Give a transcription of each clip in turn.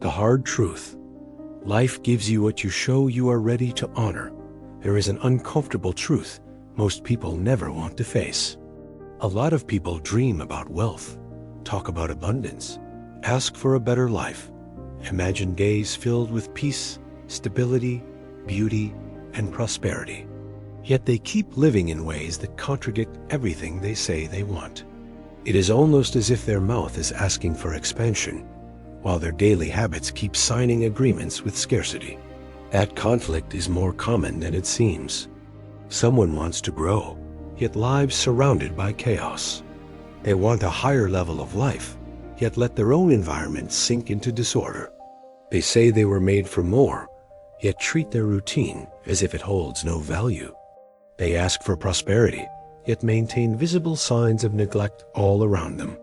The hard truth. Life gives you what you show you are ready to honor. There is an uncomfortable truth most people never want to face. A lot of people dream about wealth, talk about abundance, ask for a better life, imagine days filled with peace, stability, beauty, and prosperity. Yet they keep living in ways that contradict everything they say they want. It is almost as if their mouth is asking for expansion, while their daily habits keep signing agreements with scarcity. That conflict is more common than it seems. Someone wants to grow, yet lives surrounded by chaos. They want a higher level of life, yet let their own environment sink into disorder. They say they were made for more, yet treat their routine as if it holds no value. They ask for prosperity, yet maintain visible signs of neglect all around them.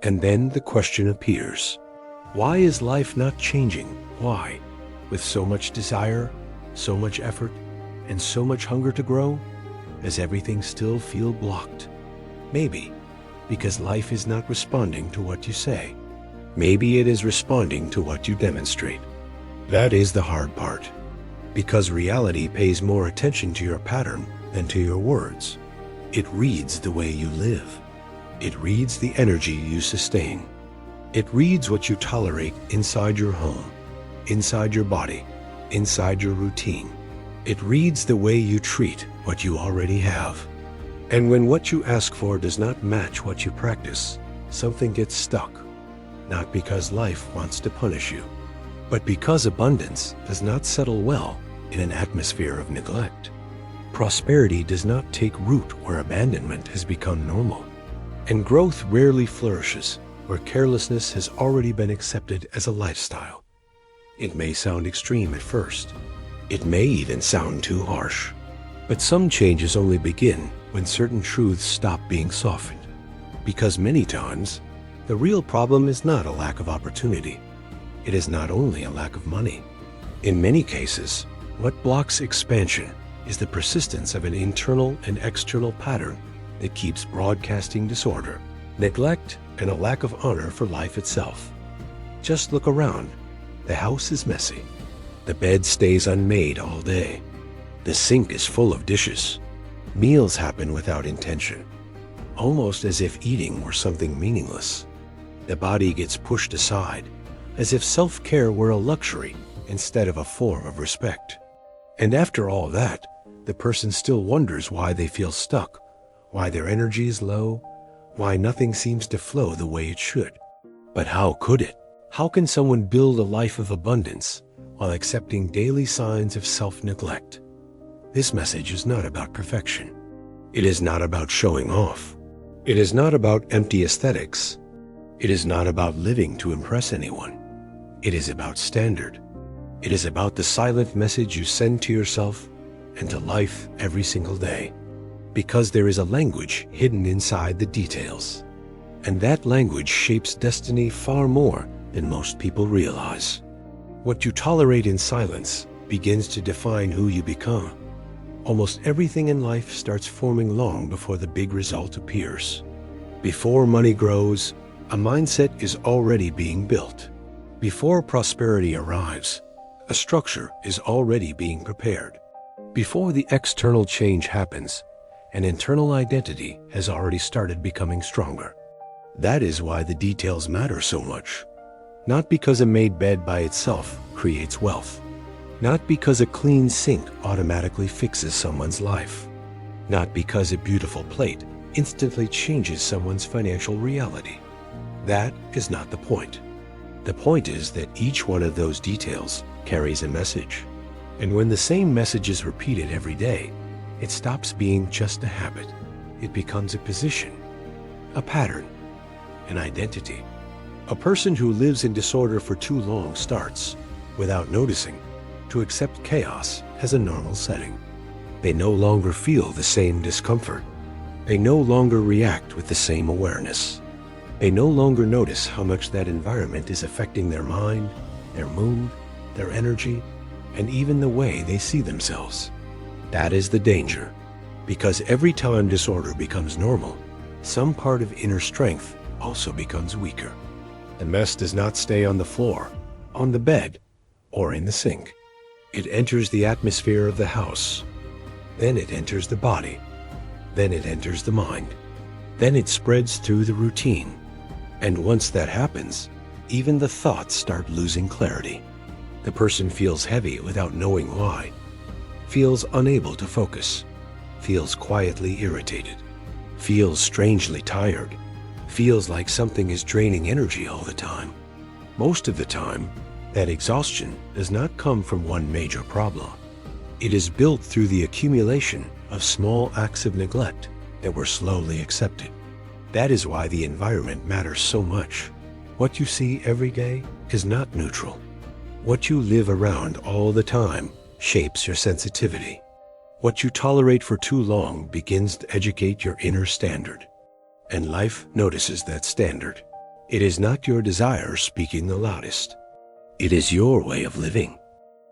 And then the question appears, why is life not changing? Why? With so much desire, so much effort, and so much hunger to grow, does everything still feel blocked? Maybe because life is not responding to what you say. Maybe it is responding to what you demonstrate. That is the hard part, because reality pays more attention to your pattern than to your words. It reads the way you live. It reads the energy you sustain. It reads what you tolerate inside your home, inside your body, inside your routine. It reads the way you treat what you already have. And when what you ask for does not match what you practice, something gets stuck. Not because life wants to punish you, but because abundance does not settle well in an atmosphere of neglect. Prosperity does not take root where abandonment has become normal. And growth rarely flourishes where carelessness has already been accepted as a lifestyle. It may sound extreme at first. It may even sound too harsh. But some changes only begin when certain truths stop being softened. Because many times, the real problem is not a lack of opportunity. It is not only a lack of money. In many cases, what blocks expansion is the persistence of an internal and external pattern that keeps broadcasting disorder, neglect, and a lack of honor for life itself. Just look around. The house is messy. The bed stays unmade all day. The sink is full of dishes. Meals happen without intention, almost as if eating were something meaningless. The body gets pushed aside, as if self-care were a luxury instead of a form of respect. And after all that, the person still wonders why they feel stuck, why their energy is low, why nothing seems to flow the way it should. But how could it? How can someone build a life of abundance while accepting daily signs of self-neglect? This message is not about perfection. It is not about showing off. It is not about empty aesthetics. It is not about living to impress anyone. It is about standard. It is about the silent message you send to yourself and to life every single day. Because there is a language hidden inside the details. And that language shapes destiny far more than most people realize. What you tolerate in silence begins to define who you become. Almost everything in life starts forming long before the big result appears. Before money grows, a mindset is already being built. Before prosperity arrives, a structure is already being prepared. Before the external change happens, an internal identity has already started becoming stronger. That is why the details matter so much. Not because a made bed by itself creates wealth. Not because a clean sink automatically fixes someone's life. Not because a beautiful plate instantly changes someone's financial reality. That is not the point. The point is that each one of those details carries a message. And when the same message is repeated every day, it stops being just a habit. It becomes a position, a pattern, an identity. A person who lives in disorder for too long starts, without noticing, to accept chaos as a normal setting. They no longer feel the same discomfort. They no longer react with the same awareness. They no longer notice how much that environment is affecting their mind, their mood, their energy, and even the way they see themselves. That is the danger, because every time disorder becomes normal, some part of inner strength also becomes weaker. The mess does not stay on the floor. on the bed, or in the sink. It enters the atmosphere of the house. Then it enters the body. Then it enters the mind. Then it spreads through the routine. And once that happens, even the thoughts start losing clarity. The person feels heavy without knowing why, feels unable to focus, feels quietly irritated, feels strangely tired, feels like something is draining energy all the time. Most of the time, that exhaustion does not come from one major problem. It is built through the accumulation of small acts of neglect that were slowly accepted. That is why the environment matters so much. What you see every day is not neutral. What you live around all the time shapes your sensitivity. What you tolerate for too long begins to educate your inner standard. And life notices that standard. It is not your desire speaking the loudest. It is your way of living.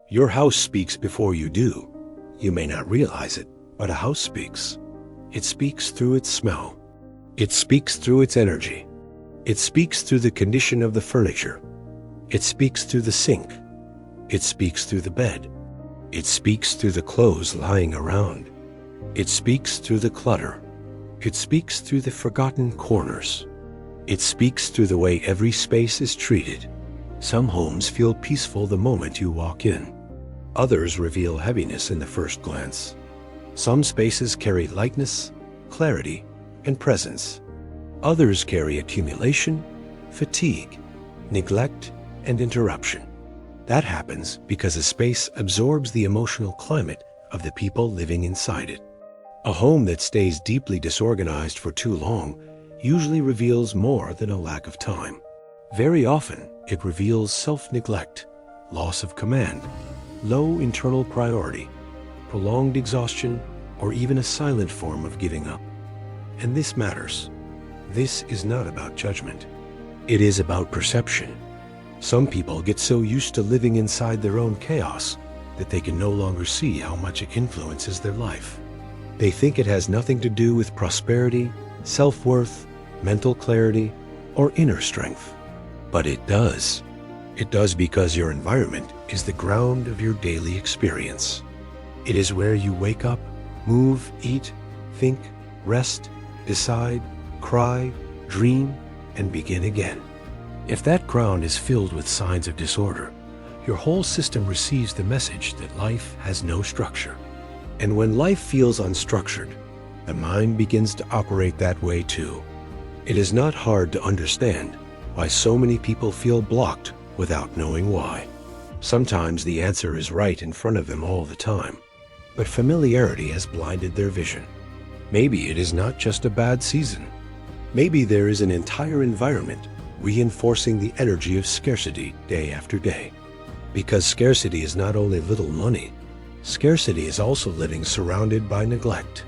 Your house speaks before you do. You may not realize it, but a house speaks. It speaks through its smell. It speaks through its energy. It speaks through the condition of the furniture. It speaks through the sink. It speaks through the bed. It speaks through the clothes lying around. It speaks through the clutter. It speaks through the forgotten corners. It speaks through the way every space is treated. Some homes feel peaceful the moment you walk in. Others reveal heaviness in the first glance. Some spaces carry lightness, clarity, and presence. Others carry accumulation, fatigue, neglect, and interruption. That happens because a space absorbs the emotional climate of the people living inside it. A home that stays deeply disorganized for too long usually reveals more than a lack of time. Very often, it reveals self-neglect, loss of command, low internal priority, prolonged exhaustion, or even a silent form of giving up. And this matters. This is not about judgment. It is about perception. Some people get so used to living inside their own chaos that they can no longer see how much it influences their life. They think it has nothing to do with prosperity, self-worth, mental clarity, or inner strength. But it does. It does because your environment is the ground of your daily experience. It is where you wake up, move, eat, think, rest, decide, cry, dream, and begin again. If that ground is filled with signs of disorder, your whole system receives the message that life has no structure. And when life feels unstructured, the mind begins to operate that way too. It is not hard to understand why so many people feel blocked without knowing why. Sometimes the answer is right in front of them all the time, but familiarity has blinded their vision. Maybe it is not just a bad season. Maybe there is an entire environment reinforcing the energy of scarcity day after day. Because scarcity is not only little money, scarcity is also living surrounded by neglect.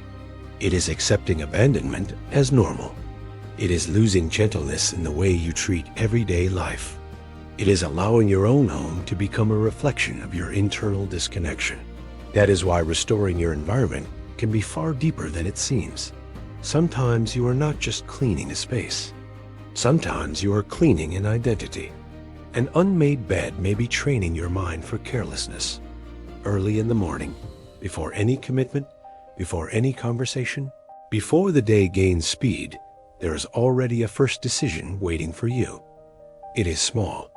It is accepting abandonment as normal. It is losing gentleness in the way you treat everyday life. It is allowing your own home to become a reflection of your internal disconnection. That is why restoring your environment can be far deeper than it seems. Sometimes you are not just cleaning a space. Sometimes you are cleaning an identity. An unmade bed may be training your mind for carelessness. Early in the morning, before any commitment, before any conversation, before the day gains speed, there is already a first decision waiting for you. It is small.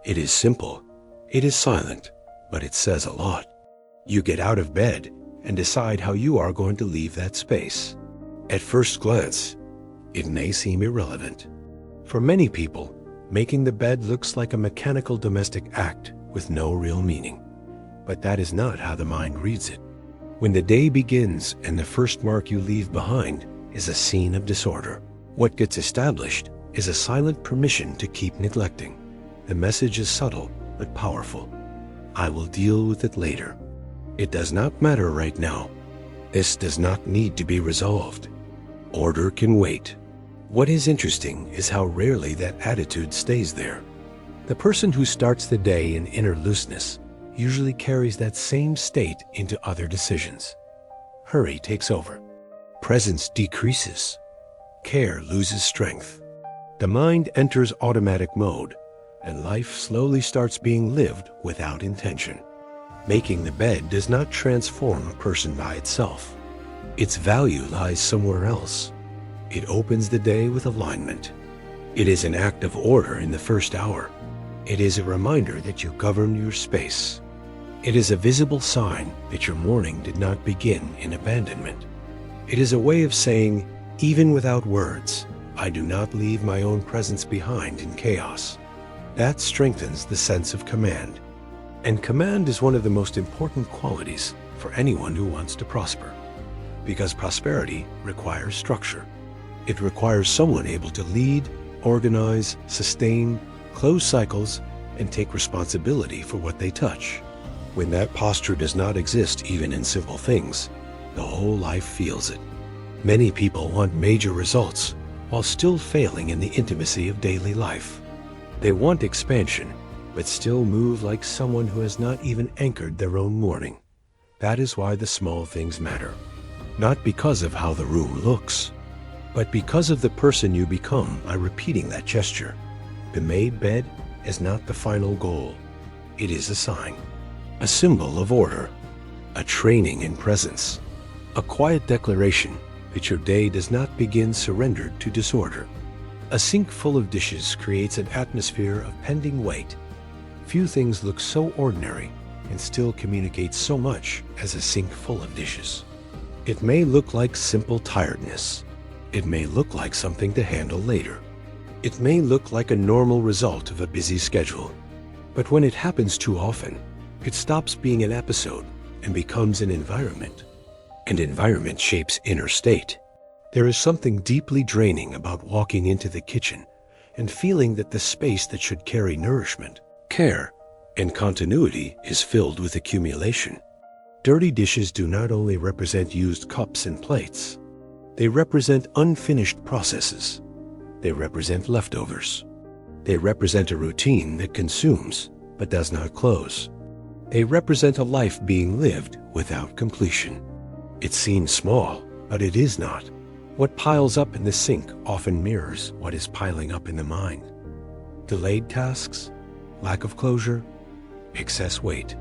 It is simple. It is silent, but it says a lot. You get out of bed and decide how you are going to leave that space. At first glance, it may seem irrelevant. For many people, making the bed looks like a mechanical domestic act with no real meaning. But that is not how the mind reads it. When the day begins and the first mark you leave behind is a scene of disorder, what gets established is a silent permission to keep neglecting. The message is subtle but powerful. I will deal with it later. It does not matter right now. This does not need to be resolved. Order can wait. What is interesting is how rarely that attitude stays there. The person who starts the day in inner looseness usually carries that same state into other decisions. Hurry takes over. Presence decreases. Care loses strength. The mind enters automatic mode, and life slowly starts being lived without intention. Making the bed does not transform a person by itself. Its value lies somewhere else. It opens the day with alignment. It is an act of order in the first hour. It is a reminder that you govern your space. It is a visible sign that your morning did not begin in abandonment. It is a way of saying, even without words, I do not leave my own presence behind in chaos. That strengthens the sense of command. And command is one of the most important qualities for anyone who wants to prosper. Because prosperity requires structure. It requires someone able to lead, organize, sustain, close cycles, and take responsibility for what they touch. When that posture does not exist even in simple things, the whole life feels it. Many people want major results while still failing in the intimacy of daily life. They want expansion, but still move like someone who has not even anchored their own morning. That is why the small things matter. Not because of how the room looks, but because of the person you become by repeating that gesture. The made bed is not the final goal. It is a sign, a symbol of order, a training in presence, a quiet declaration that your day does not begin surrendered to disorder. A sink full of dishes creates an atmosphere of pending weight. Few things look so ordinary and still communicate so much as a sink full of dishes. It may look like simple tiredness. It may look like something to handle later. It may look like a normal result of a busy schedule. But when it happens too often, it stops being an episode and becomes an environment. And environment shapes inner state. There is something deeply draining about walking into the kitchen and feeling that the space that should carry nourishment, care, and continuity is filled with accumulation. Dirty dishes do not only represent used cups and plates. They represent unfinished processes. They represent leftovers. They represent a routine that consumes but does not close. They represent a life being lived without completion. It seems small, but it is not. What piles up in the sink often mirrors what is piling up in the mind. Delayed tasks, lack of closure, excess weight.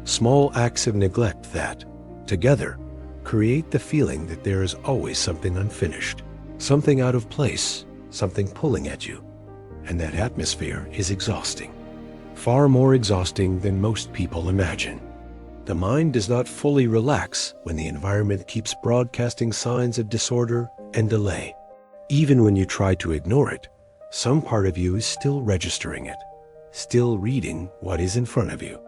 Small acts of neglect that, together, create the feeling that there is always something unfinished, something out of place, something pulling at you. And that atmosphere is exhausting. Far more exhausting than most people imagine. The mind does not fully relax when the environment keeps broadcasting signs of disorder and delay. Even when you try to ignore it, some part of you is still registering it, still reading what is in front of you,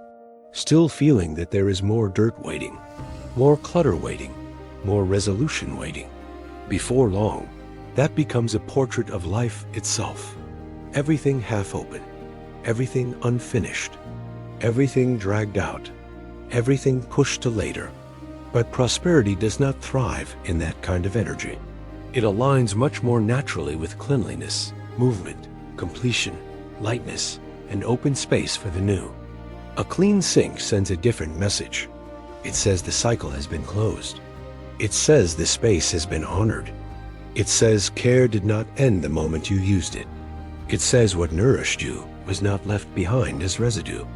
still feeling that there is more dirt waiting, more clutter waiting, more resolution waiting. Before long, that becomes a portrait of life itself. Everything half open, everything unfinished, everything dragged out, everything pushed to later. But prosperity does not thrive in that kind of energy. It aligns much more naturally with cleanliness, movement, completion, lightness, and open space for the new. A clean sink sends a different message. It says the cycle has been closed. It says the space has been honored. It says care did not end the moment you used it. It says what nourished you was not left behind as residue.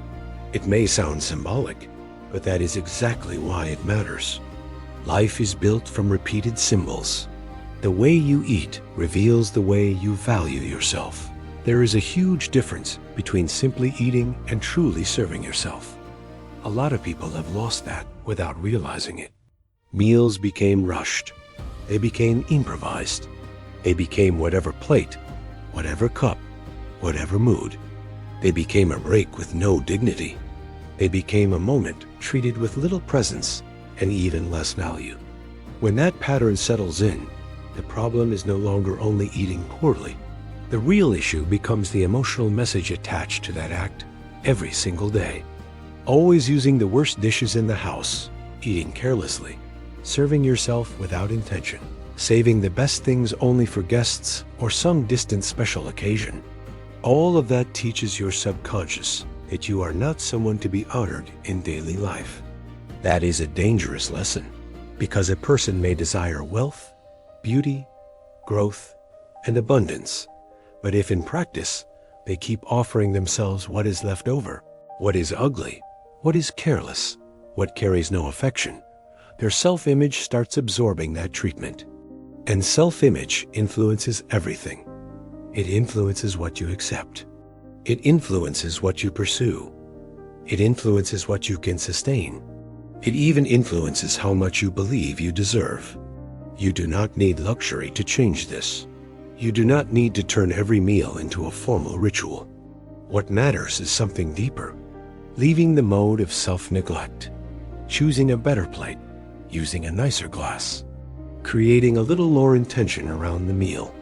It may sound symbolic, but that is exactly why it matters. Life is built from repeated symbols. The way you eat reveals the way you value yourself. There is a huge difference between simply eating and truly serving yourself. A lot of people have lost that without realizing it. Meals became rushed. They became improvised. They became whatever plate, whatever cup, whatever mood. They became a break with no dignity. They became a moment treated with little presence and even less value. When that pattern settles in, the problem is no longer only eating poorly. The real issue becomes the emotional message attached to that act every single day. Always using the worst dishes in the house, eating carelessly, serving yourself without intention, saving the best things only for guests or some distant special occasion. All of that teaches your subconscious that you are not someone to be honored in daily life. That is a dangerous lesson, because a person may desire wealth, beauty, growth, and abundance, but if in practice, They keep offering themselves what is left over, what is ugly, what is careless, what carries no affection. Their self-image starts absorbing that treatment. And self-image influences everything. It influences what you accept. It influences what you pursue. It influences what you can sustain. It even influences how much you believe you deserve. You do not need luxury to change this. You do not need to turn every meal into a formal ritual. What matters is something deeper. Leaving the mode of self-neglect. Choosing a better plate. Using a nicer glass. Creating a little more intention around the meal.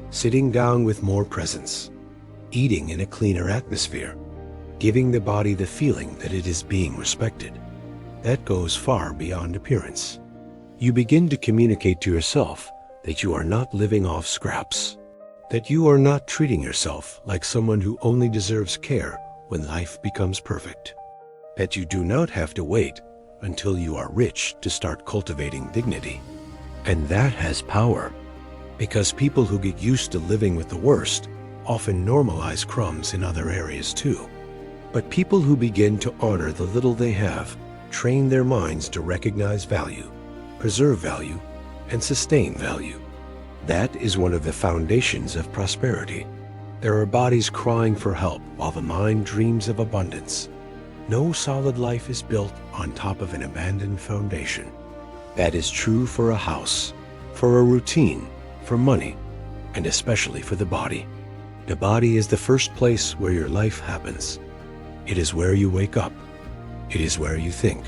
Sitting down with more presence. Eating in a cleaner atmosphere. Giving the body the feeling that it is being respected. That goes far beyond appearance. You begin to communicate to yourself that you are not living off scraps. That you are not treating yourself like someone who only deserves care when life becomes perfect. That you do not have to wait until you are rich to start cultivating dignity. And that has power, because people who get used to living with the worst often normalize crumbs in other areas too. But people who begin to honor the little they have train their minds to recognize value, preserve value, and sustain value. That is one of the foundations of prosperity. There are bodies crying for help while the mind dreams of abundance. No solid life is built on top of an abandoned foundation. That is true for a house, for a routine, for money, and especially for the body. The body is the first place where your life happens. It is where you wake up. It is where you think.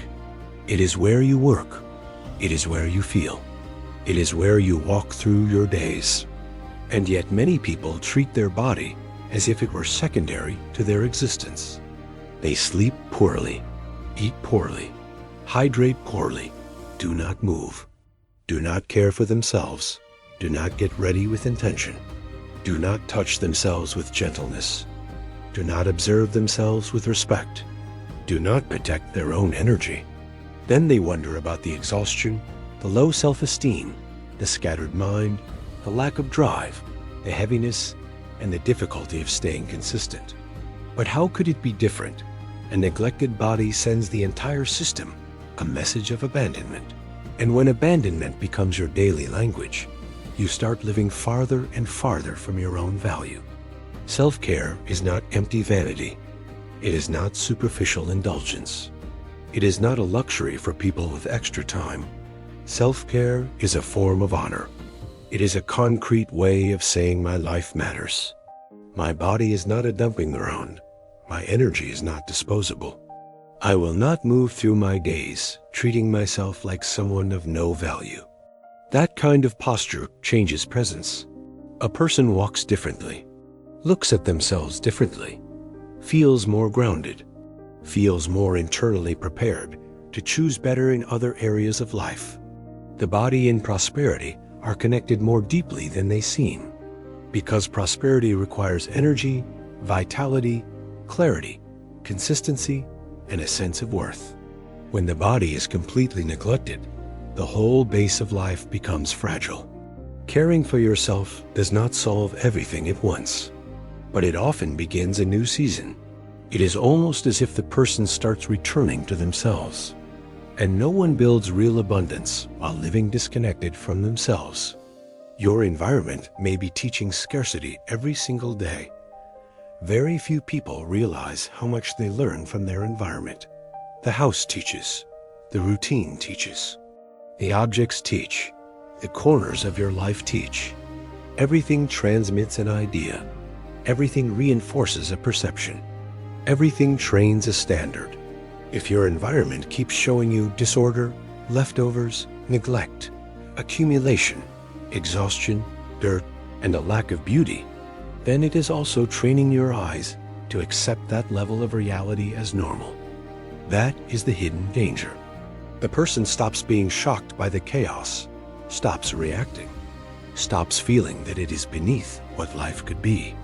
It is where you work. It is where you feel. It is where you walk through your days. And yet many people treat their body as if it were secondary to their existence. They sleep poorly, eat poorly, hydrate poorly, do not move, do not care for themselves, do not get ready with intention, do not touch themselves with gentleness, do not observe themselves with respect, do not protect their own energy. Then they wonder about the exhaustion, the low self-esteem, the scattered mind, the lack of drive, the heaviness, and the difficulty of staying consistent. But how could it be different? A neglected body sends the entire system a message of abandonment. And when abandonment becomes your daily language, you start living farther and farther from your own value. Self-care is not empty vanity. It is not superficial indulgence. It is not a luxury for people with extra time. Self-care is a form of honor. It is a concrete way of saying my life matters. My body is not a dumping ground. My energy is not disposable. I will not move through my days treating myself like someone of no value. That kind of posture changes presence. A person walks differently, looks at themselves differently, feels more grounded, feels more internally prepared to choose better in other areas of life. The body and prosperity are connected more deeply than they seem, because prosperity requires energy, vitality, clarity, consistency, and a sense of worth. When the body is completely neglected, the whole base of life becomes fragile. Caring for yourself does not solve everything at once, but it often begins a new season. It is almost as if the person starts returning to themselves. And no one builds real abundance while living disconnected from themselves. Your environment may be teaching scarcity every single day. Very few people realize how much they learn from their environment. The house teaches. The routine teaches. The objects teach. The corners of your life teach. Everything transmits an idea. Everything reinforces a perception. Everything trains a standard. If your environment keeps showing you disorder, leftovers, neglect, accumulation, exhaustion, dirt, and a lack of beauty, then it is also training your eyes to accept that level of reality as normal. That is the hidden danger. The person stops being shocked by the chaos, stops reacting, stops feeling that it is beneath what life could be.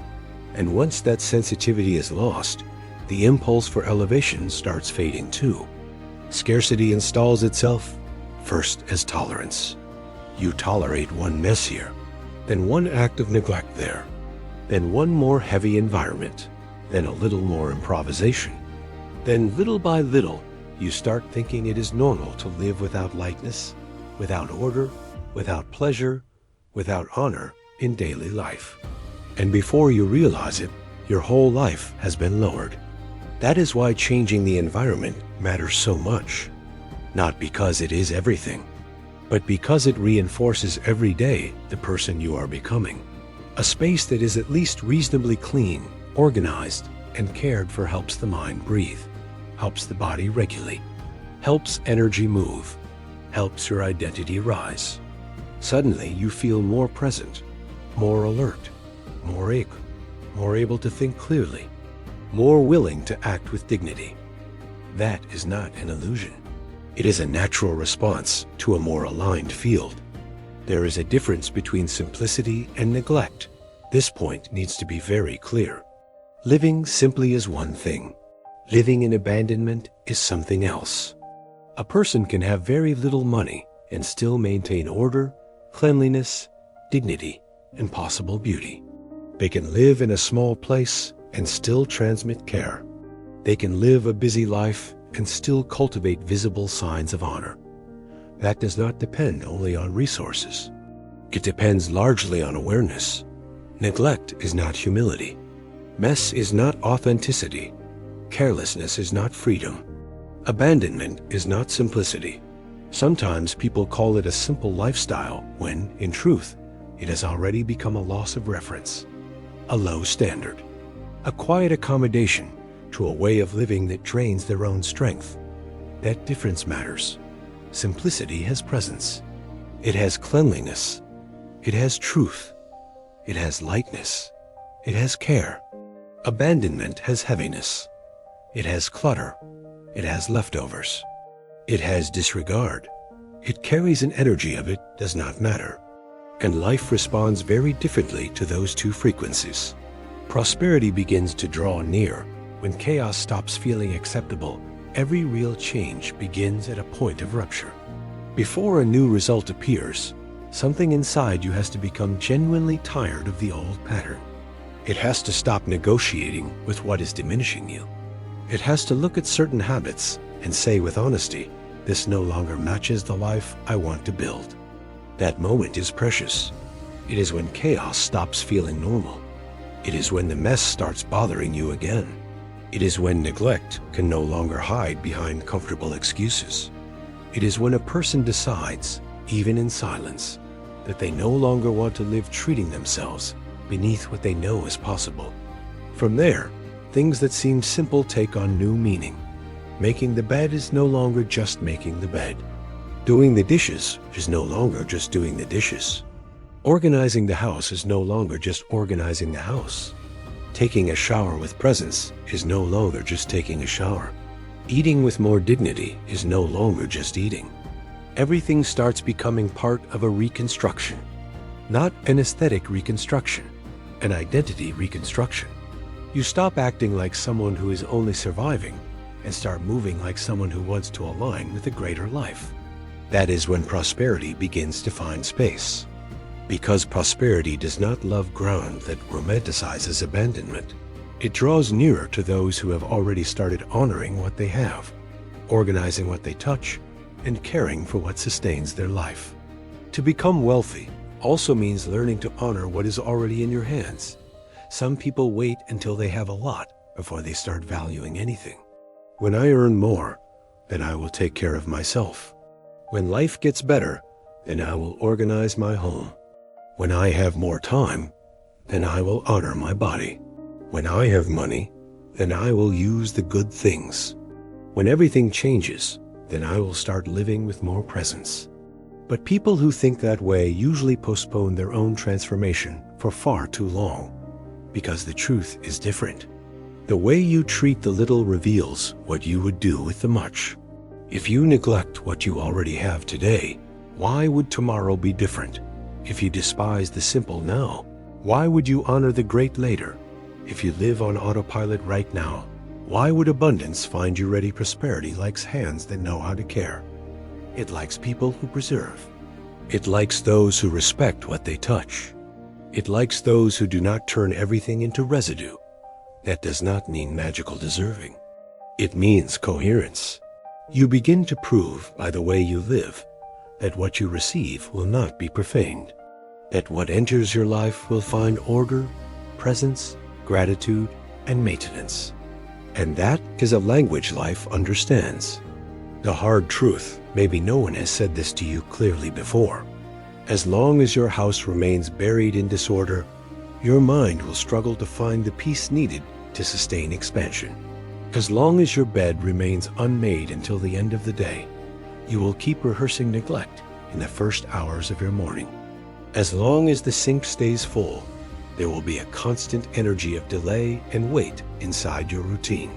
And once that sensitivity is lost, the impulse for elevation starts fading too. Scarcity installs itself first as tolerance. You tolerate one mess here, then one act of neglect there, then one more heavy environment, then a little more improvisation. Then little by little, you start thinking it is normal to live without lightness, without order, without pleasure, without honor in daily life. And before you realize it, your whole life has been lowered. That is why changing the environment matters so much. Not because it is everything, but because it reinforces every day the person you are becoming. A space that is at least reasonably clean, organized, and cared for helps the mind breathe, helps the body regulate, helps energy move, helps your identity rise. Suddenly you feel more present, more alert, more able to think clearly, more willing to act with dignity. That is not an illusion. It is a natural response to a more aligned field. There is a difference between simplicity and neglect. This point needs to be very clear. Living simply is one thing. Living in abandonment is something else. A person can have very little money and still maintain order, cleanliness, dignity, and possible beauty. They can live in a small place and still transmit care. They can live a busy life and still cultivate visible signs of honor. That does not depend only on resources. It depends largely on awareness. Neglect is not humility. Mess is not authenticity. Carelessness is not freedom. Abandonment is not simplicity. Sometimes people call it a simple lifestyle when, in truth, it has already become a loss of reference, a low standard, a quiet accommodation to a way of living that drains their own strength. That difference matters. Simplicity has presence. It has cleanliness. It has truth. It has lightness. It has care. Abandonment has heaviness. It has clutter. It has leftovers. It has disregard. It carries an energy of it does not matter. And life responds very differently to those two frequencies. Prosperity begins to draw near. When chaos stops feeling acceptable, every real change begins at a point of rupture. Before a new result appears, something inside you has to become genuinely tired of the old pattern. It has to stop negotiating with what is diminishing you. It has to look at certain habits and say with honesty, this no longer matches the life I want to build. That moment is precious. It is when chaos stops feeling normal. It is when the mess starts bothering you again. It is when neglect can no longer hide behind comfortable excuses. It is when a person decides, even in silence, that they no longer want to live treating themselves beneath what they know is possible. From there, things that seem simple take on new meaning. Making the bed is no longer just making the bed. Doing the dishes is no longer just doing the dishes. Organizing the house is no longer just organizing the house. Taking a shower with presence is no longer just taking a shower. Eating with more dignity is no longer just eating. Everything starts becoming part of a reconstruction. Not an aesthetic reconstruction, an identity reconstruction. You stop acting like someone who is only surviving and start moving like someone who wants to align with a greater life. That is when prosperity begins to find space. Because prosperity does not love ground that romanticizes abandonment. It draws nearer to those who have already started honoring what they have, organizing what they touch, and caring for what sustains their life. To become wealthy also means learning to honor what is already in your hands. Some people wait until they have a lot before they start valuing anything. When I earn more, then I will take care of myself. When life gets better, then I will organize my home. When I have more time, then I will honor my body. When I have money, then I will use the good things. When everything changes, then I will start living with more presence. But people who think that way usually postpone their own transformation for far too long, because the truth is different. The way you treat the little reveals what you would do with the much. If you neglect what you already have today, why would tomorrow be different? If you despise the simple now, why would you honor the great later? If you live on autopilot right now, why would abundance find you ready? Prosperity likes hands that know how to care. It likes people who preserve. It likes those who respect what they touch. It likes those who do not turn everything into residue. That does not mean magical deserving. It means coherence. You begin to prove by the way you live that what you receive will not be profaned, that what enters your life will find order, presence, gratitude, and maintenance. And that is a language life understands. The hard truth, maybe no one has said this to you clearly before. As long as your house remains buried in disorder, your mind will struggle to find the peace needed to sustain expansion. As long as your bed remains unmade until the end of the day, you will keep rehearsing neglect in the first hours of your morning. As long as the sink stays full, there will be a constant energy of delay and wait inside your routine.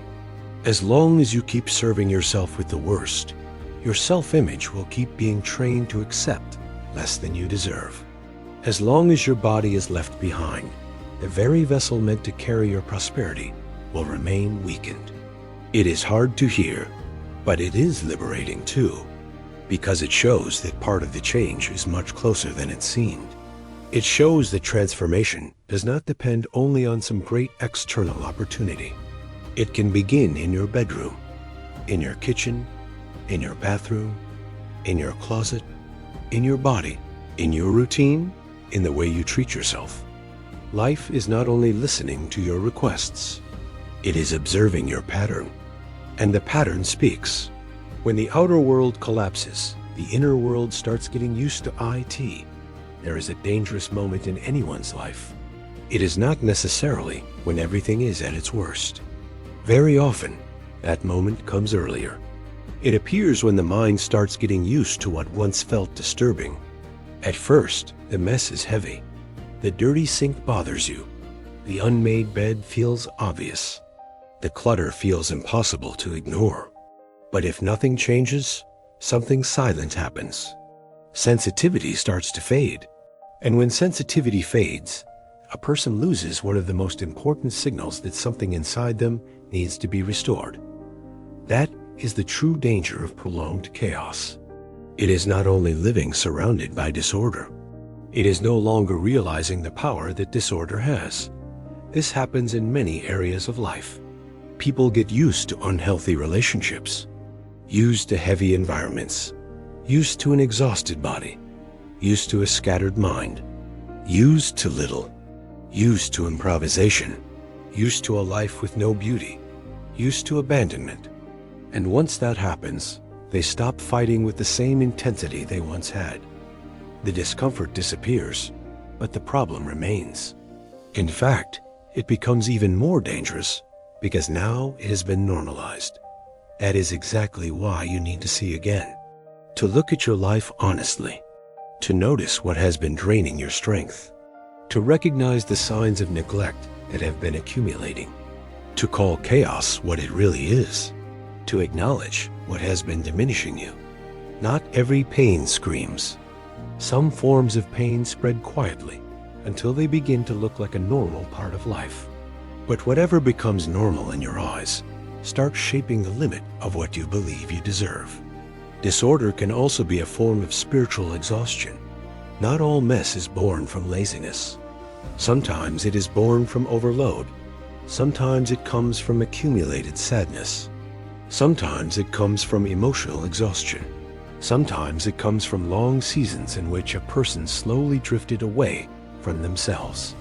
As long as you keep serving yourself with the worst, your self-image will keep being trained to accept less than you deserve. As long as your body is left behind, the very vessel meant to carry your prosperity will remain weakened. It is hard to hear, but it is liberating too, because it shows that part of the change is much closer than it seemed. It shows that transformation does not depend only on some great external opportunity. It can begin in your bedroom, in your kitchen, in your bathroom, in your closet, in your body, in your routine, in the way you treat yourself. Life is not only listening to your requests, it is observing your pattern. And the pattern speaks. When the outer world collapses, the inner world starts getting used to IT. There is a dangerous moment in anyone's life. It is not necessarily when everything is at its worst. Very often, that moment comes earlier. It appears when the mind starts getting used to what once felt disturbing. At first, the mess is heavy. The dirty sink bothers you. The unmade bed feels obvious. The clutter feels impossible to ignore. But if nothing changes, something silent happens. Sensitivity starts to fade. And when sensitivity fades, a person loses one of the most important signals that something inside them needs to be restored. That is the true danger of prolonged chaos. It is not only living surrounded by disorder. It is no longer realizing the power that disorder has. This happens in many areas of life. People get used to unhealthy relationships, used to heavy environments, used to an exhausted body, used to a scattered mind, used to little, used to improvisation, used to a life with no beauty, used to abandonment. And once that happens, they stop fighting with the same intensity they once had. The discomfort disappears, but the problem remains. In fact, it becomes even more dangerous because now it has been normalized. That is exactly why you need to see again, to look at your life honestly, to notice what has been draining your strength, to recognize the signs of neglect that have been accumulating, to call chaos what it really is, to acknowledge what has been diminishing you. Not every pain screams. Some forms of pain spread quietly until they begin to look like a normal part of life. But whatever becomes normal in your eyes starts shaping the limit of what you believe you deserve. Disorder can also be a form of spiritual exhaustion. Not all mess is born from laziness. Sometimes it is born from overload. Sometimes it comes from accumulated sadness. Sometimes it comes from emotional exhaustion. Sometimes it comes from long seasons in which a person slowly drifted away from themselves.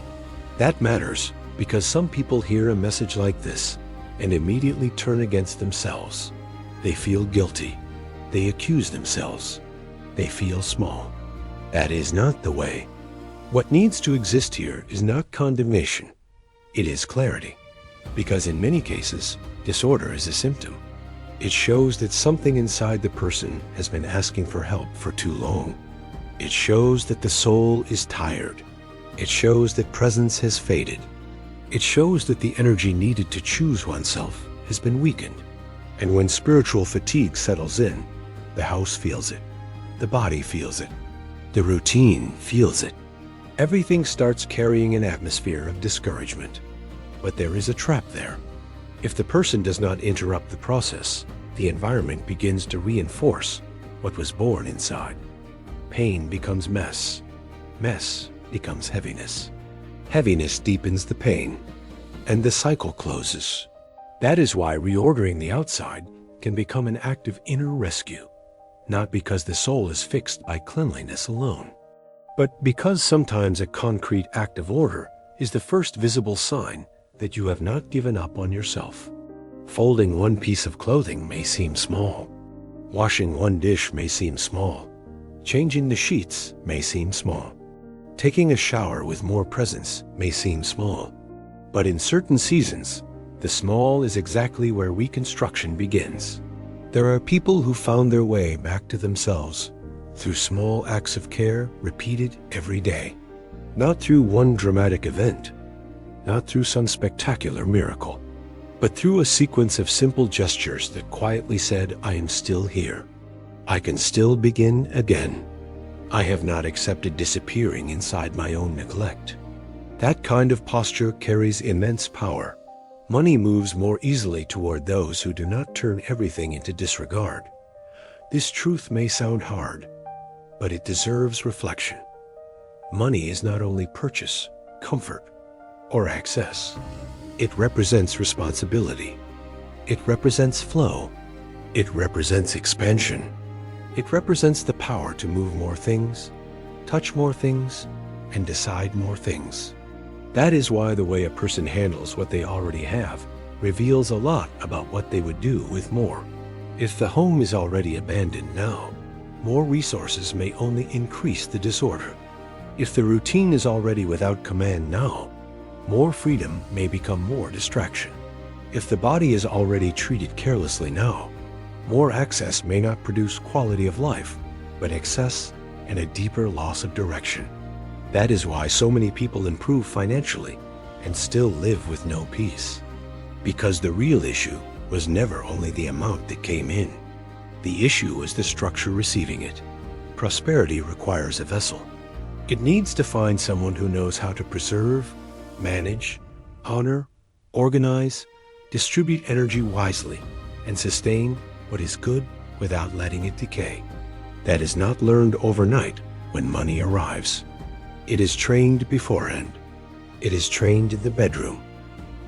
That matters because some people hear a message like this and immediately turn against themselves. They feel guilty. They accuse themselves. They feel small. That is not the way. What needs to exist here is not condemnation. It is clarity. Because in many cases, disorder is a symptom. It shows that something inside the person has been asking for help for too long. It shows that the soul is tired. It shows that presence has faded. It shows that the energy needed to choose oneself has been weakened. And when spiritual fatigue settles in, the house feels it. The body feels it. The routine feels it. Everything starts carrying an atmosphere of discouragement. But there is a trap there. If the person does not interrupt the process, the environment begins to reinforce what was born inside. Pain becomes mess. Mess becomes heaviness. Heaviness deepens the pain, and the cycle closes. That is why reordering the outside can become an act of inner rescue, not because the soul is fixed by cleanliness alone, but because sometimes a concrete act of order is the first visible sign that you have not given up on yourself. Folding one piece of clothing may seem small. Washing one dish may seem small. Changing the sheets may seem small. Taking a shower with more presence may seem small. But in certain seasons, the small is exactly where reconstruction begins. There are people who found their way back to themselves through small acts of care repeated every day. Not through one dramatic event, not through some spectacular miracle, but through a sequence of simple gestures that quietly said, I am still here. I can still begin again. I have not accepted disappearing inside my own neglect. That kind of posture carries immense power. Money moves more easily toward those who do not turn everything into disregard. This truth may sound hard, but it deserves reflection. Money is not only purchase, comfort, or access. It represents responsibility. It represents flow. It represents expansion. It represents the power to move more things, touch more things, and decide more things. That is why the way a person handles what they already have reveals a lot about what they would do with more. If the home is already abandoned now, more resources may only increase the disorder. If the routine is already without command now, more freedom may become more distraction. If the body is already treated carelessly now, more access may not produce quality of life, but excess and a deeper loss of direction. That is why so many people improve financially and still live with no peace. Because the real issue was never only the amount that came in. The issue was the structure receiving it. Prosperity requires a vessel. It needs to find someone who knows how to preserve, manage, honor, organize, distribute energy wisely, and sustain what is good without letting it decay. That is not learned overnight when money arrives. It is trained beforehand. It is trained in the bedroom,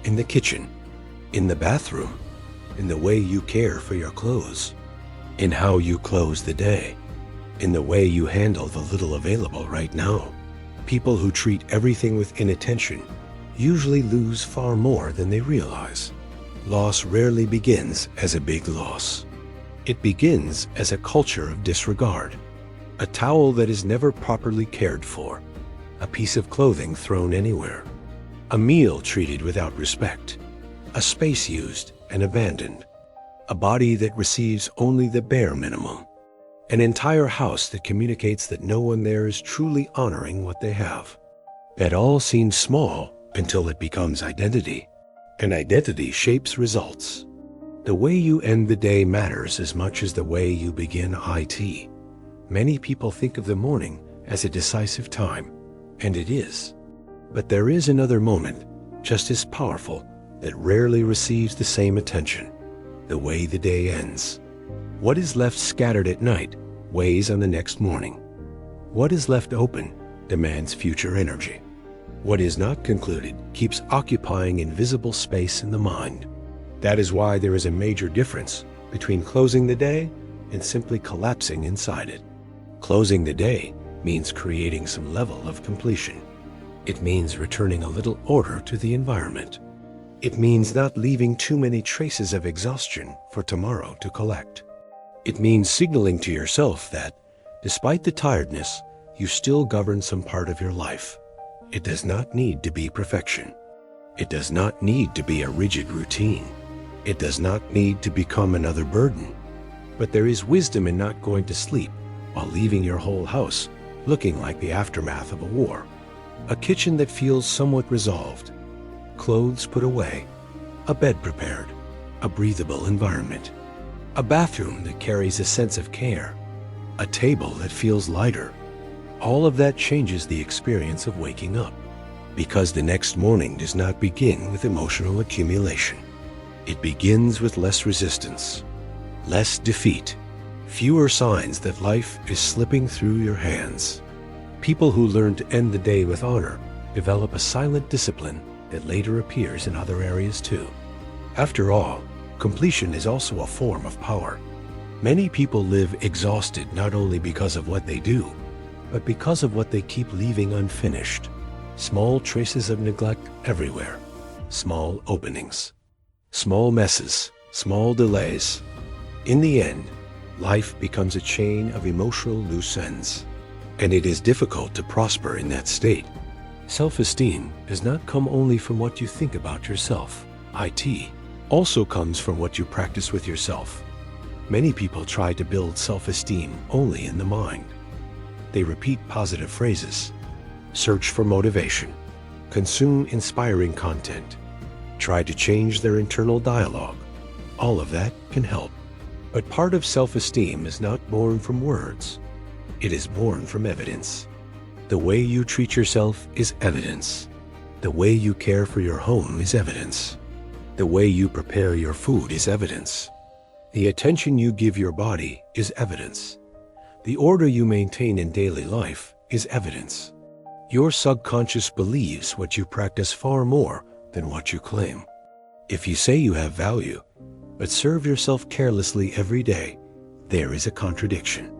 in the kitchen, in the bathroom, in the way you care for your clothes, in how you close the day, in the way you handle the little available right now. People who treat everything with inattention usually lose far more than they realize. Loss rarely begins as a big loss. It begins as a culture of disregard. A towel that is never properly cared for. A piece of clothing thrown anywhere. A meal treated without respect. A space used and abandoned. A body that receives only the bare minimum. An entire house that communicates that no one there is truly honoring what they have. That all seems small until it becomes identity. And identity shapes results. The way you end the day matters as much as the way you begin it. Many people think of the morning as a decisive time, and it is. But there is another moment, just as powerful, that rarely receives the same attention. The way the day ends. What is left scattered at night weighs on the next morning. What is left open demands future energy. What is not concluded keeps occupying invisible space in the mind. That is why there is a major difference between closing the day and simply collapsing inside it. Closing the day means creating some level of completion. It means returning a little order to the environment. It means not leaving too many traces of exhaustion for tomorrow to collect. It means signaling to yourself that, despite the tiredness, you still govern some part of your life. It does not need to be perfection. It does not need to be a rigid routine. It does not need to become another burden. But there is wisdom in not going to sleep while leaving your whole house looking like the aftermath of a war. A kitchen that feels somewhat resolved. Clothes put away. A bed prepared. A breathable environment. A bathroom that carries a sense of care. A table that feels lighter. All of that changes the experience of waking up, because the next morning does not begin with emotional accumulation. It begins with less resistance, less defeat, fewer signs that life is slipping through your hands. People who learn to end the day with honor develop a silent discipline that later appears in other areas too. After all, completion is also a form of power. Many people live exhausted not only because of what they do, but because of what they keep leaving unfinished. Small traces of neglect everywhere. Small openings. Small messes. Small delays. In the end, life becomes a chain of emotional loose ends. And it is difficult to prosper in that state. Self-esteem does not come only from what you think about yourself. It also comes from what you practice with yourself. Many people try to build self-esteem only in the mind. They repeat positive phrases, search for motivation, consume inspiring content, try to change their internal dialogue. All of that can help. But part of self-esteem is not born from words. It is born from evidence. The way you treat yourself is evidence. The way you care for your home is evidence. The way you prepare your food is evidence. The attention you give your body is evidence. The order you maintain in daily life is evidence. Your subconscious believes what you practice far more than what you claim. If you say you have value, but serve yourself carelessly every day, there is a contradiction.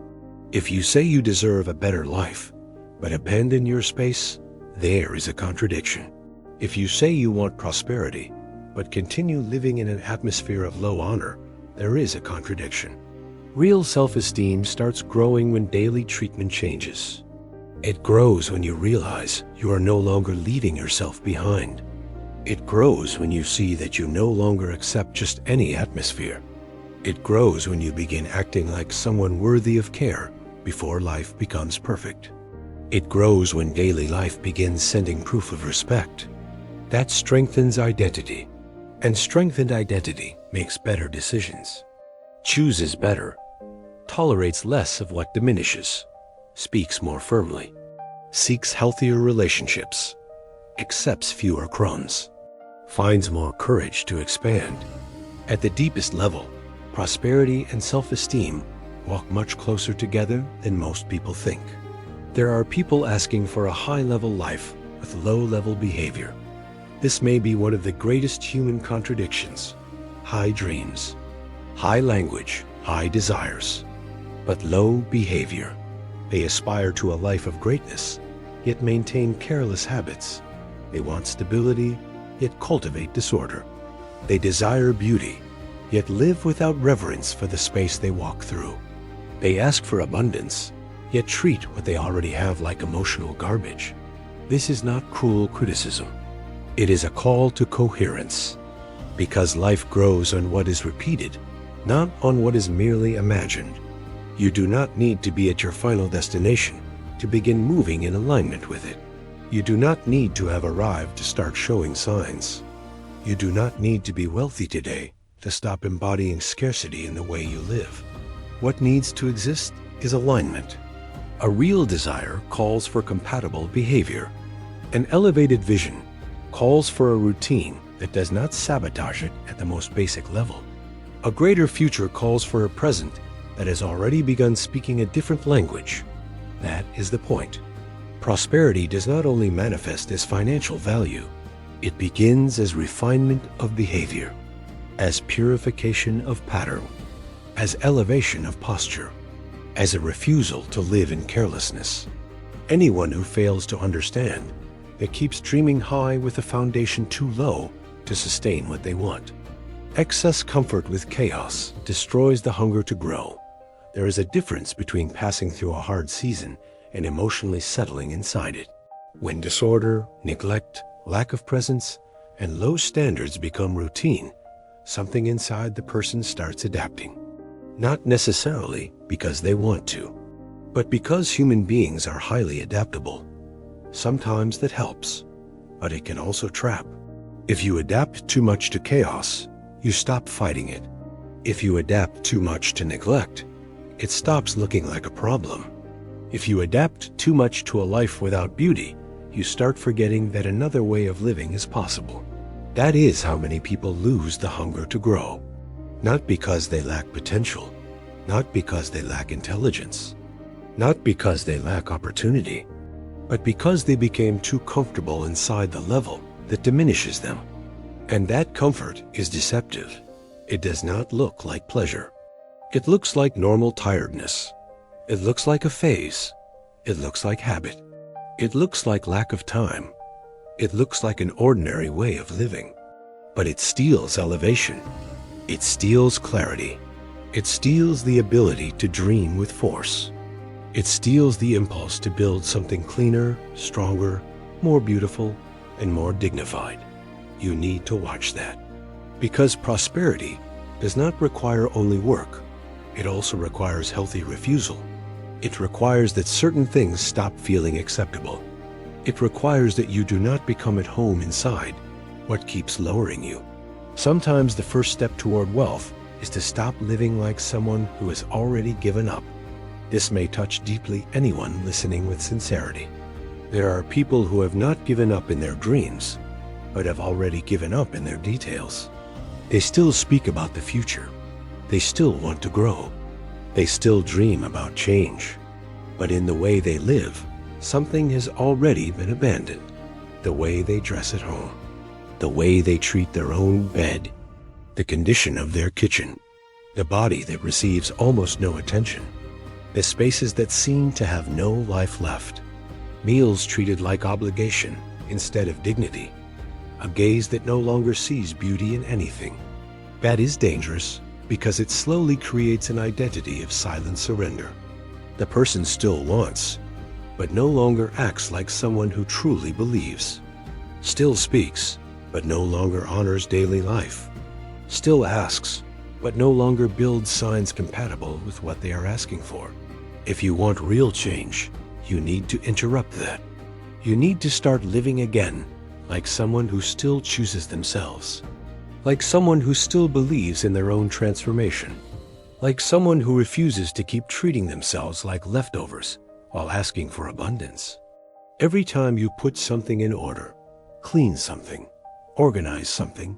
If you say you deserve a better life, but abandon your space, there is a contradiction. If you say you want prosperity, but continue living in an atmosphere of low honor, there is a contradiction. Real self-esteem starts growing when daily treatment changes. It grows when you realize you are no longer leaving yourself behind. It grows when you see that you no longer accept just any atmosphere. It grows when you begin acting like someone worthy of care before life becomes perfect. It grows when daily life begins sending proof of respect. That strengthens identity, and strengthened identity makes better decisions, chooses better, tolerates less of what diminishes, speaks more firmly, seeks healthier relationships, accepts fewer crumbs, finds more courage to expand. At the deepest level, prosperity and self-esteem walk much closer together than most people think. There are people asking for a high-level life with low-level behavior. This may be one of the greatest human contradictions. High dreams, high language, high desires, but low behavior. They aspire to a life of greatness, yet maintain careless habits. They want stability, yet cultivate disorder. They desire beauty, yet live without reverence for the space they walk through. They ask for abundance, yet treat what they already have like emotional garbage. This is not cruel criticism. It is a call to coherence, because life grows on what is repeated, not on what is merely imagined. You do not need to be at your final destination to begin moving in alignment with it. You do not need to have arrived to start showing signs. You do not need to be wealthy today to stop embodying scarcity in the way you live. What needs to exist is alignment. A real desire calls for compatible behavior. An elevated vision calls for a routine that does not sabotage it at the most basic level. A greater future calls for a present that has already begun speaking a different language. That is the point. Prosperity does not only manifest as financial value, it begins as refinement of behavior, as purification of pattern, as elevation of posture, as a refusal to live in carelessness. Anyone who fails to understand that keeps dreaming high with a foundation too low to sustain what they want. Excess comfort with chaos destroys the hunger to grow. There is a difference between passing through a hard season and emotionally settling inside it. When disorder, neglect, lack of presence, and low standards become routine, something inside the person starts adapting. Not necessarily because they want to, but because human beings are highly adaptable. Sometimes that helps, but it can also trap. If you adapt too much to chaos, you stop fighting it. If you adapt too much to neglect, it stops looking like a problem. If you adapt too much to a life without beauty, you start forgetting that another way of living is possible. That is how many people lose the hunger to grow. Not because they lack potential, not because they lack intelligence, not because they lack opportunity, but because they became too comfortable inside the level that diminishes them. And that comfort is deceptive. It does not look like pleasure. It looks like normal tiredness. It looks like a phase. It looks like habit. It looks like lack of time. It looks like an ordinary way of living. But it steals elevation. It steals clarity. It steals the ability to dream with force. It steals the impulse to build something cleaner, stronger, more beautiful, and more dignified. You need to watch that. Because prosperity does not require only work. It also requires healthy refusal. It requires that certain things stop feeling acceptable. It requires that you do not become at home inside what keeps lowering you. Sometimes the first step toward wealth is to stop living like someone who has already given up. This may touch deeply anyone listening with sincerity. There are people who have not given up in their dreams, but have already given up in their details. They still speak about the future. They still want to grow. They still dream about change. But in the way they live, something has already been abandoned. The way they dress at home, the way they treat their own bed, the condition of their kitchen, the body that receives almost no attention, the spaces that seem to have no life left, meals treated like obligation instead of dignity, a gaze that no longer sees beauty in anything. That is dangerous because it slowly creates an identity of silent surrender. The person still wants, but no longer acts like someone who truly believes. Still speaks, but no longer honors daily life. Still asks, but no longer builds signs compatible with what they are asking for. If you want real change, you need to interrupt that. You need to start living again like someone who still chooses themselves. Like someone who still believes in their own transformation. Like someone who refuses to keep treating themselves like leftovers while asking for abundance. Every time you put something in order, clean something, organize something,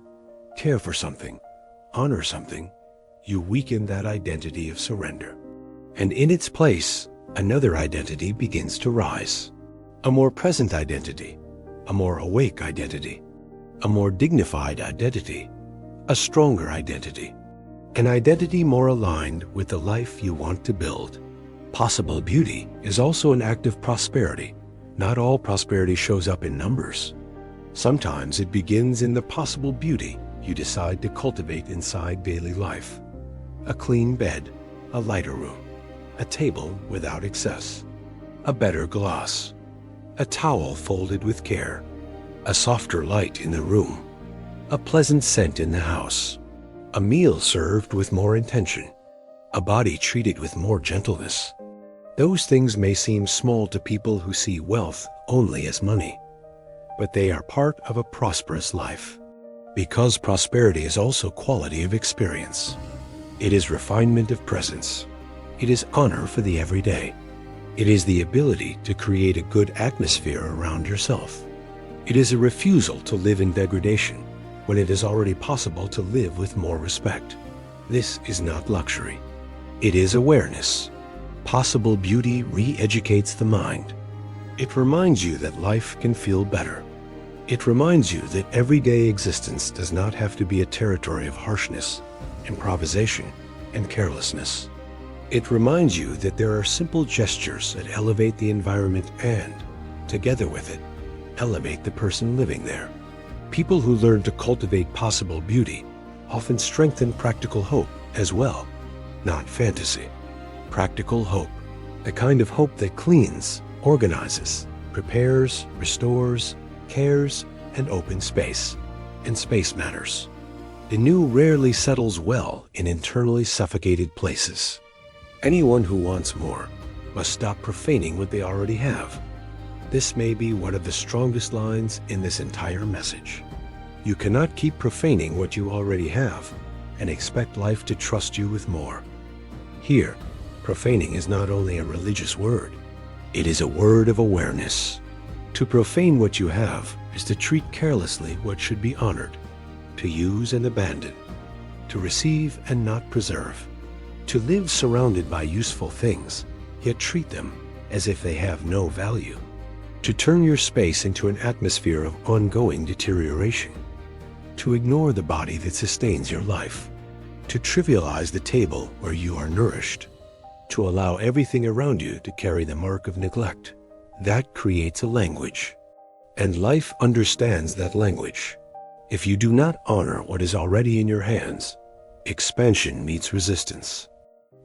care for something, honor something, you weaken that identity of surrender. And in its place, another identity begins to rise. A more present identity, a more awake identity, a more dignified identity, a stronger identity, an identity more aligned with the life you want to build. Possible beauty is also an act of prosperity. Not all prosperity shows up in numbers. Sometimes it begins in the possible beauty you decide to cultivate inside daily life. A clean bed, a lighter room, a table without excess, a better gloss, a towel folded with care, a softer light in the room, a pleasant scent in the house, a meal served with more intention, a body treated with more gentleness. Those things may seem small to people who see wealth only as money, but they are part of a prosperous life. Because prosperity is also quality of experience. It is refinement of presence. It is honor for the everyday. It is the ability to create a good atmosphere around yourself. It is a refusal to live in degradation when it is already possible to live with more respect. This is not luxury. It is awareness. Possible beauty re-educates the mind. It reminds you that life can feel better. It reminds you that everyday existence does not have to be a territory of harshness, improvisation, and carelessness. It reminds you that there are simple gestures that elevate the environment and, together with it, elevate the person living there. People who learn to cultivate possible beauty often strengthen practical hope as well, not fantasy. Practical hope, the kind of hope that cleans, organizes, prepares, restores, cares, and opens space. And space matters. The new rarely settles well in internally suffocated places. Anyone who wants more must stop profaning what they already have. This may be one of the strongest lines in this entire message. You cannot keep profaning what you already have and expect life to trust you with more. Here, profaning is not only a religious word, it is a word of awareness. To profane what you have is to treat carelessly what should be honored, to use and abandon, to receive and not preserve, to live surrounded by useful things, yet treat them as if they have no value. to turn your space into an atmosphere of ongoing deterioration, to ignore the body that sustains your life, to trivialize the table where you are nourished, to allow everything around you to carry the mark of neglect. That creates a language, and life understands that language. If you do not honor what is already in your hands, expansion meets resistance.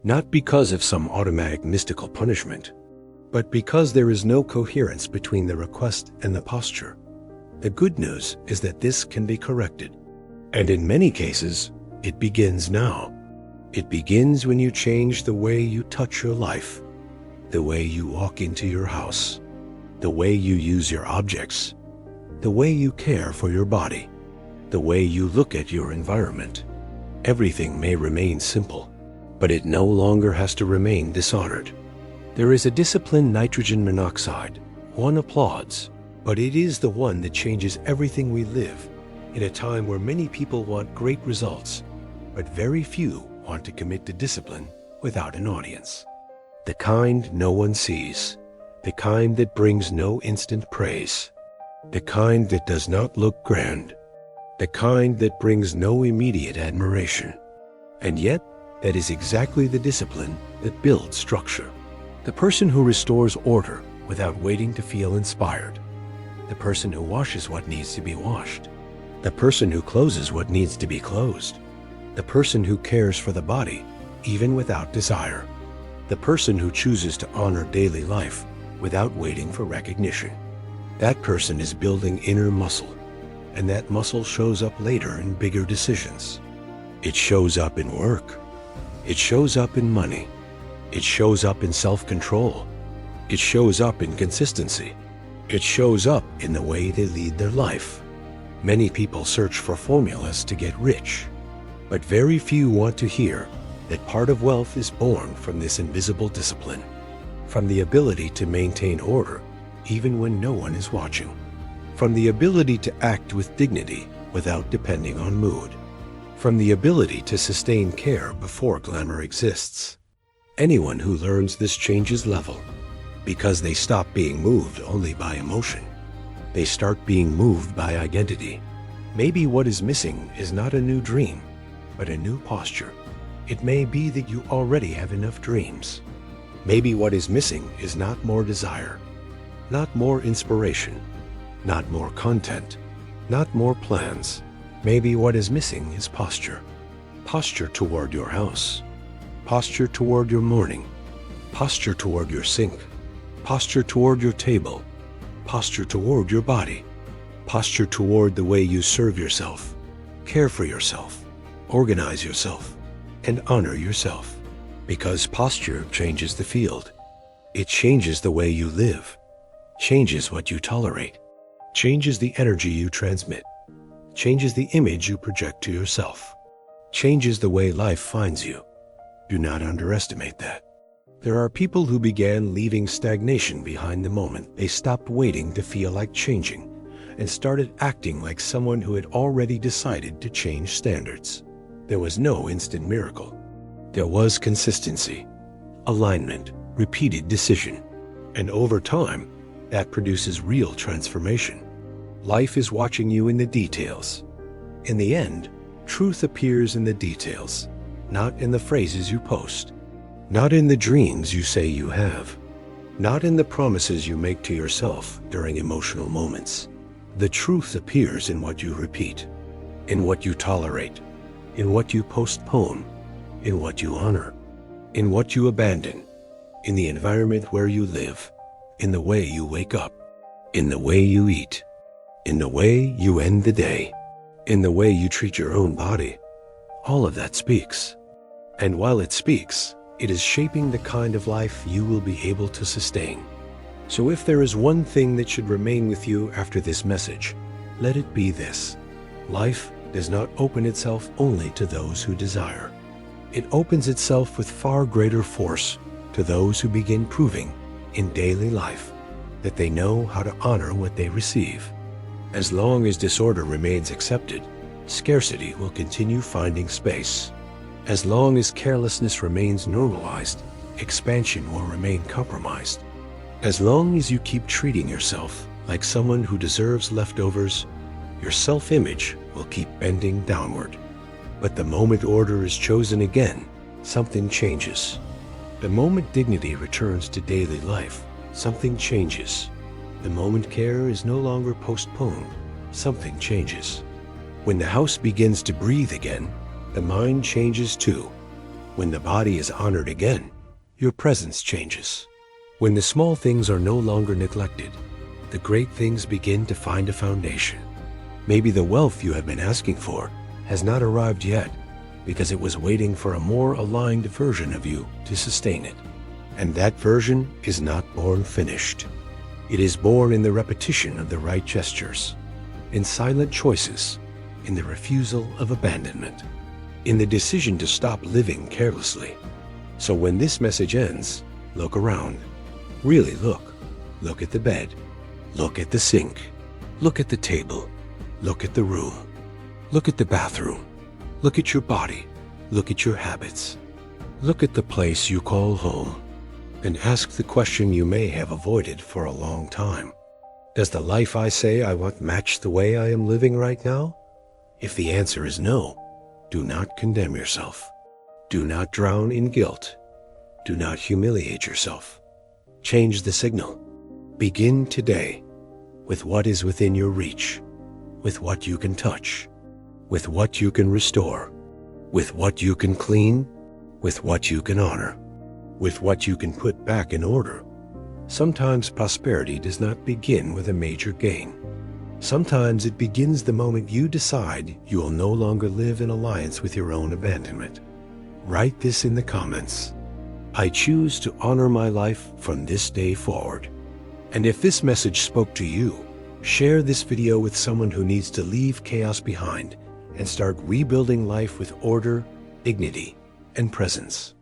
Not because of some automatic mystical punishment, but because there is no coherence between the request and the posture. The good news is that this can be corrected. And in many cases, it begins now. It begins when you change the way you touch your life, the way you walk into your house, the way you use your objects, the way you care for your body, the way you look at your environment. Everything may remain simple, but it no longer has to remain dishonored. There is a discipline, nitrogen monoxide. One applauds, but it is the one that changes everything we live in a time where many people want great results, but very few want to commit to discipline without an audience. The kind no one sees, the kind that brings no instant praise, the kind that does not look grand, the kind that brings no immediate admiration. And yet, that is exactly the discipline that builds structure. The person who restores order without waiting to feel inspired, the person who washes what needs to be washed, the person who closes what needs to be closed, the person who cares for the body even without desire, the person who chooses to honor daily life without waiting for recognition. That person is building inner muscle, and that muscle shows up later in bigger decisions. It shows up in work. It shows up in money. It shows up in self-control. It shows up in consistency. It shows up in the way they lead their life. Many people search for formulas to get rich, but very few want to hear that part of wealth is born from this invisible discipline, from the ability to maintain order even when no one is watching, from the ability to act with dignity without depending on mood, from the ability to sustain care before glamour exists. Anyone who learns this changes level, because they stop being moved only by emotion. They start being moved by identity. Maybe what is missing is not a new dream, but a new posture. It may be that you already have enough dreams. Maybe what is missing is not more desire, not more inspiration, not more content, not more plans. Maybe what is missing is posture. Posture toward your house, posture toward your morning, posture toward your sink, posture toward your table, posture toward your body, posture toward the way you serve yourself, care for yourself, organize yourself, and honor yourself. Because posture changes the field. It changes the way you live, changes what you tolerate, changes the energy you transmit, changes the image you project to yourself, changes the way life finds you. Do not underestimate that. There are people who began leaving stagnation behind the moment they stopped waiting to feel like changing and started acting like someone who had already decided to change standards. There was no instant miracle. There was consistency, alignment, repeated decision, and over time, that produces real transformation. Life is watching you in the details. In the end, truth appears in the details, not in the phrases you post, not in the dreams you say you have, not in the promises you make to yourself during emotional moments. The truth appears in what you repeat, in what you tolerate, in what you postpone, in what you honor, in what you abandon, in the environment where you live, in the way you wake up, in the way you eat, in the way you end the day, in the way you treat your own body. All of that speaks. And while it speaks, it is shaping the kind of life you will be able to sustain. So if there is one thing that should remain with you after this message, let it be this: life does not open itself only to those who desire. It opens itself with far greater force to those who begin proving in daily life that they know how to honor what they receive. As long as disorder remains accepted, scarcity will continue finding space. As long as carelessness remains normalized, expansion will remain compromised. As long as you keep treating yourself like someone who deserves leftovers, your self-image will keep bending downward. But the moment order is chosen again, something changes. The moment dignity returns to daily life, something changes. The moment care is no longer postponed, something changes. When the house begins to breathe again, the mind changes too. When the body is honored again, your presence changes. When the small things are no longer neglected, the great things begin to find a foundation. Maybe the wealth you have been asking for has not arrived yet because it was waiting for a more aligned version of you to sustain it. And that version is not born finished. It is born in the repetition of the right gestures, in silent choices, in the refusal of abandonment, in the decision to stop living carelessly. So when this message ends, look around. Really look. Look at the bed. Look at the sink. Look at the table. Look at the room. Look at the bathroom. Look at your body. Look at your habits. Look at the place you call home. And ask the question you may have avoided for a long time. Does the life I say I want match the way I am living right now? If the answer is no, do not condemn yourself. Do not drown in guilt. Do not humiliate yourself. Change the signal. Begin today with what is within your reach, with what you can touch, with what you can restore, with what you can clean, with what you can honor, with what you can put back in order. Sometimes prosperity does not begin with a major gain. Sometimes it begins the moment you decide you will no longer live in alliance with your own abandonment. Write this in the comments. I choose to honor my life from this day forward. And if this message spoke to you, share this video with someone who needs to leave chaos behind and start rebuilding life with order, dignity, and presence.